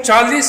40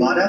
12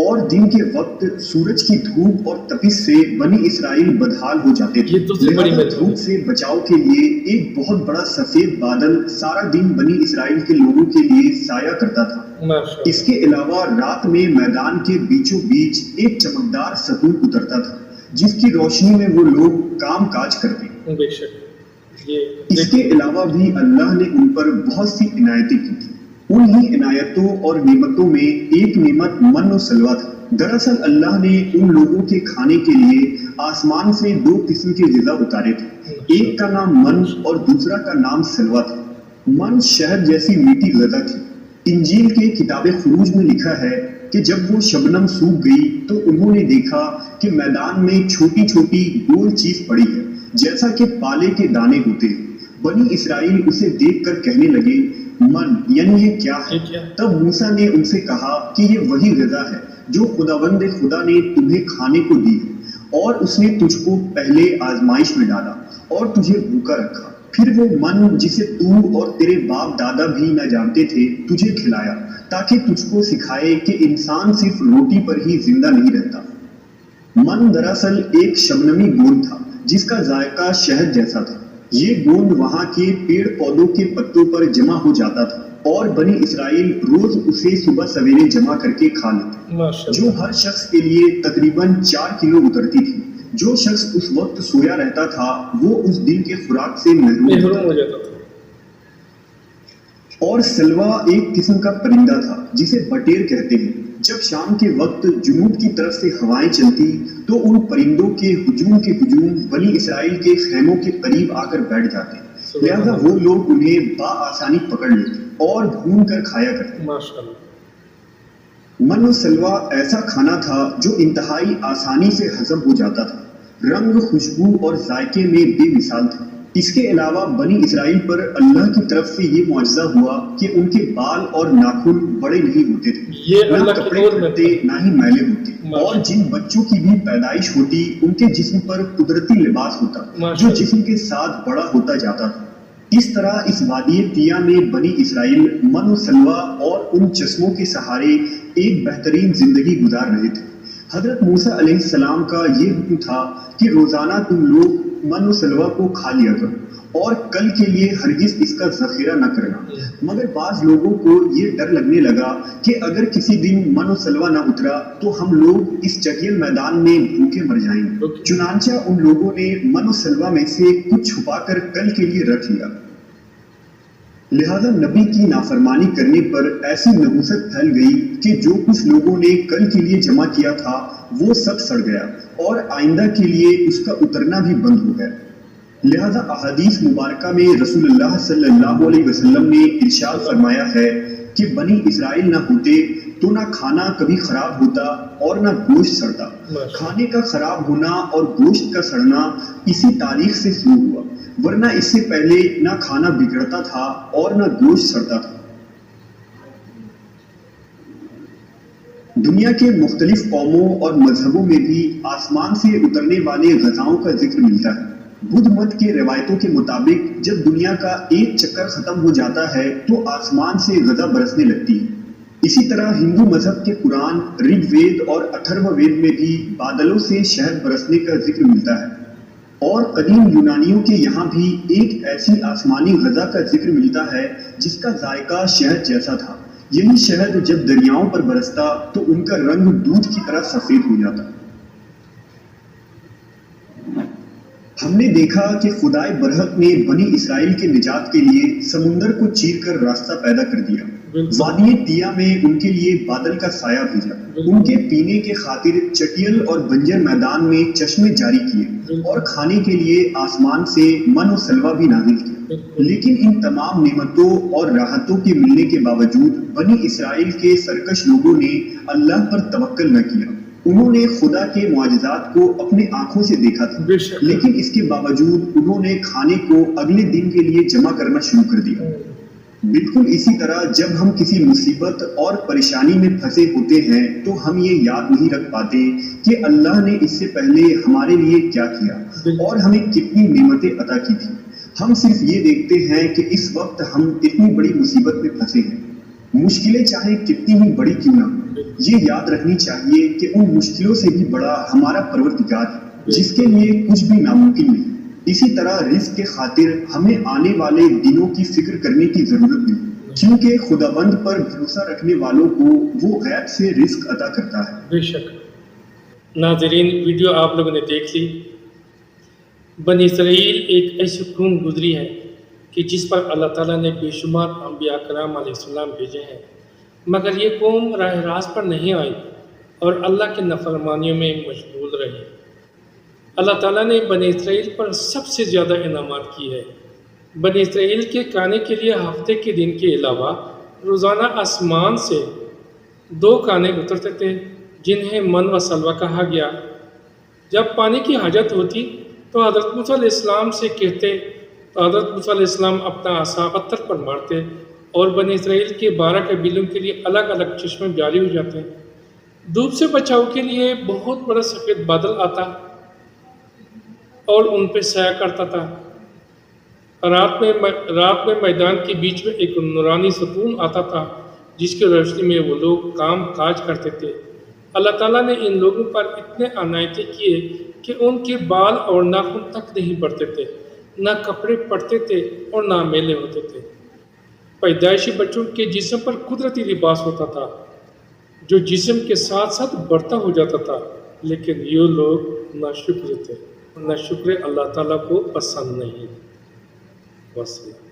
اور دن کے وقت سورج کی دھوپ اور تپش سے بنی اسرائیل بدحال ہو جاتے تھے۔ یہ تو بڑی لہذا مہربانی۔ دھوپ سے بچاؤ کے لیے ایک بہت بڑا سفید بادل سارا دن بنی اسرائیل کے لوگوں کے لیے سایہ کرتا تھا۔ ماشاء اس کے علاوہ رات میں میدان کے بیچوں بیچ ایک چمکدار ستون اترتا تھا جس کی روشنی میں وہ لوگ کام کاج کرتے۔ اللہ، بے شک یہ اس کے علاوہ بھی اللہ نے ان پر بہت سی عنایتیں کی تھی۔ انہی عنایتوں اور نعمتوں میں ایک نعمت من و سلوہ تھا۔ دراصل اللہ نے ان لوگوں کے کھانے کے لیے آسمان سے 2 قسم کے غذا اتارے تھے، ایک کا نام من اور دوسرا کا نام سلوہ تھا۔ من شہد جیسی میٹھی غذا تھی۔ انجیل کے کتاب خروج میں لکھا ہے کہ جب وہ شبنم سوکھ گئی تو انہوں نے دیکھا کہ میدان میں چھوٹی چھوٹی گول چیز پڑی ہے جیسا کہ پالے کے دانے ہوتے ہیں۔ بنی اسرائیل اسے دیکھ کر کہنے لگے، من یعنی یہ کیا ہے؟ تب موسیٰ نے ان سے کہا کہ یہ وہی غذا ہے جو خداوند خدا نے تمہیں کھانے کو دی ہے، اور اس نے تجھ کو پہلے آزمائش میں ڈالا اور تجھے بھوکا رکھا، پھر وہ من جسے تو اور تیرے باپ دادا بھی نہ جانتے تھے تجھے کھلایا، تاکہ تجھ کو سکھائے کہ انسان صرف روٹی پر ہی زندہ نہیں رہتا۔ من دراصل ایک شبنمی گوند تھا جس کا ذائقہ شہد جیسا تھا۔ یہ گوند وہاں کے پیڑ پودوں کے پتوں پر جمع ہو جاتا تھا اور بنی اسرائیل روز اسے صبح سویرے جمع کر کے کھا لیتے، جو ہر شخص کے لیے تقریباً 4 کلو اترتی تھی۔ جو شخص اس وقت سویا رہتا تھا وہ اس دن کے خوراک سے محروم ہو جاتا تھا۔ اور سلوا ایک قسم کا پرندہ تھا جسے بٹیر کہتے ہیں۔ جب شام کے وقت جنوب کی طرف سے ہوائیں چلتی تو ان پرندوں کے ہجوم بنی اسرائیل کے خیموں کے قریب آ کر بیٹھ جاتے، لہذا وہ لوگ انہیں بآسانی پکڑ لیتے اور بھون کر کھایا کرتے۔ من و سلوا ایسا کھانا تھا جو انتہائی آسانی سے ہضم ہو جاتا تھا، رنگ، خوشبو اور ذائقے میں بے مثال تھا۔ اس کے علاوہ بنی اسرائیل پر اللہ کی طرف سے یہ معجزہ ہوا کہ ان کے بال اور ناخن بڑے نہیں ہوتے تھے، نہ کپڑے پھٹتے نہ ہی میلے ہوتے، اور جن بچوں کی بھی پیدائش ہوتی ان کے جسم پر قدرتی لباس ہوتا جو جسم کے ساتھ بڑا ہوتا جاتا تھا۔ اس طرح اس وادی طیہ میں بنی اسرائیل من و سلوہ اور ان چشموں کے سہارے ایک بہترین زندگی گزار رہے تھے۔ حضرت موسیٰ علیہ السلام کا یہ حکم تھا کہ روزانہ تم لوگ من و سلوہ کو کھا لیا کرو اور کل کے لیے ہرگز اس کا ذخیرہ نہ کرنا۔ مگر بعض لوگوں کو یہ ڈر لگنے لگا کہ اگر کسی دن من و سلوہ نہ اترا تو ہم لوگ اس چٹیل میدان میں بھوکے مر جائیں گے۔ چنانچہ ان لوگوں نے من و سلوہ میں سے کچھ چھپا کر کل کے لیے رکھ لیا۔ لہذا نبی کی نافرمانی کرنے پر ایسی نحوست پھیل گئی کہ جو کچھ لوگوں نے کل کے لیے جمع کیا تھا وہ سب سڑ گیا اور آئندہ کے لیے اس کا اترنا بھی بند ہو گیا۔ لہذا احادیث مبارکہ میں رسول اللہ صلی اللہ علیہ وسلم نے ارشاد فرمایا ہے کہ بنی اسرائیل نہ ہوتے تو نہ کھانا کبھی خراب ہوتا اور نہ گوشت سڑتا۔ کھانے کا خراب ہونا اور گوشت کا سڑنا اسی تاریخ سے شروع ہوا، ورنہ اس سے پہلے نہ کھانا بگڑتا تھا اور نہ گوشت سڑتا تھا۔ دنیا کے مختلف قوموں اور مذہبوں میں بھی آسمان سے اترنے والے غذاؤں کا ذکر ملتا ہے۔ بدھ مت کے روایتوں کے مطابق جب دنیا کا ایک چکر ختم ہو جاتا ہے تو آسمان سے غذا برسنے لگتی ہے۔ اسی طرح ہندو مذہب کے قرآن، رگ وید اور اتھرو وید میں بھی بادلوں سے شہد برسنے کا ذکر ملتا ہے، اور قدیم یونانیوں کے یہاں بھی ایک ایسی آسمانی غذا کا ذکر ملتا ہے جس کا ذائقہ شہد جیسا تھا۔ یہی شہد جب دریاؤں پر برستا تو ان کا رنگ دودھ کی طرح سفید ہو جاتا۔ ہم نے دیکھا کہ خدائے برحق نے بنی اسرائیل کے نجات کے لیے سمندر کو چیر کر راستہ پیدا کر دیا، وادی طیہ میں ان کے لیے بادل کا سایہ بھیجا، ان کے پینے کے خاطر چٹیل اور بنجر میدان میں چشمے جاری کیے، اور کھانے کے لیے آسمان سے من و سلوہ بھی نازل کیا۔ لیکن ان تمام نعمتوں اور راحتوں کے ملنے کے باوجود بنی اسرائیل کے سرکش لوگوں نے اللہ پر توکل نہ کیا۔ انہوں نے خدا کے معجزات کو اپنے آنکھوں سے دیکھا تھا، لیکن اس کے باوجود انہوں نے کھانے کو اگلے دن کے لیے جمع کرنا شروع کر دیا۔ بالکل اسی طرح جب ہم کسی مصیبت اور پریشانی میں پھنسے ہوتے ہیں تو ہم یہ یاد نہیں رکھ پاتے کہ اللہ نے اس سے پہلے ہمارے لیے کیا کیا اور ہمیں کتنی نعمتیں عطا کی تھی۔ ہم صرف یہ دیکھتے ہیں کہ اس وقت ہم اتنی بڑی مصیبت میں پھنسے ہیں، مشکلیں چاہے کتنی ہی بڑی کیوں نہ ہوں۔ یہ یاد رکھنی چاہیے کہ ان مشکلوں سے بھی بڑا ہمارا پروردگار ہے جس کے لیے کچھ بھی ناممکن نہیں۔ اسی طرح رزق کے خاطر ہمیں آنے والے دنوں کی فکر کرنے کی ضرورت نہیں، کیونکہ خداوند پر بھروسہ رکھنے والوں کو وہ غیب سے رزق عطا کرتا ہے۔ بے شک ناظرین، ویڈیو آپ لوگوں نے دیکھ لی۔ بنی اسرائیل ایک ایسی قوم گزری ہے کہ جس پر اللہ تعالیٰ نے بے شمار انبیاء کرام علیہ السلام بھیجے ہیں، مگر یہ قوم راہ راست پر نہیں آئی اور اللہ کی نافرمانیوں میں مشغول رہی۔ اللہ تعالیٰ نے بنی اسرائیل پر سب سے زیادہ انعامات کی ہے۔ بنی اسرائیل کے کھانے کے لیے ہفتے کے دن کے علاوہ روزانہ آسمان سے 2 کھانے اترتے تھے جنہیں من و سلوہ کہا گیا۔ جب پانی کی حاجت ہوتی تو حضرت موسیٰ علیہ السلام سے کہتے تو حضرت موسیٰ علیہ السلام اپنا عصا پتھر پر مارتے اور بنی اسرائیل کے 12 قبیلوں کے لیے الگ الگ چشمے جاری ہو جاتے۔ دھوپ سے بچاؤ کے لیے بہت بڑا سفید بادل آتا اور ان پہ سایہ کرتا تھا۔ رات میں میدان کے بیچ میں ایک نورانی ستون آتا تھا جس کی روشنی میں وہ لوگ کام کاج کرتے تھے۔ اللہ تعالیٰ نے ان لوگوں پر اتنے عنایتیں کیے کہ ان کے بال اور ناخن تک نہیں بڑھتے تھے، نہ کپڑے پڑتے تھے اور نہ میلے ہوتے تھے۔ پیدائشی بچوں کے جسم پر قدرتی لباس ہوتا تھا جو جسم کے ساتھ ساتھ بڑھتا ہو جاتا تھا، لیکن یہ لوگ ناشکر تھے، نہ شکر اللہ تعالیٰ کو پسند نہیں۔ وسلام۔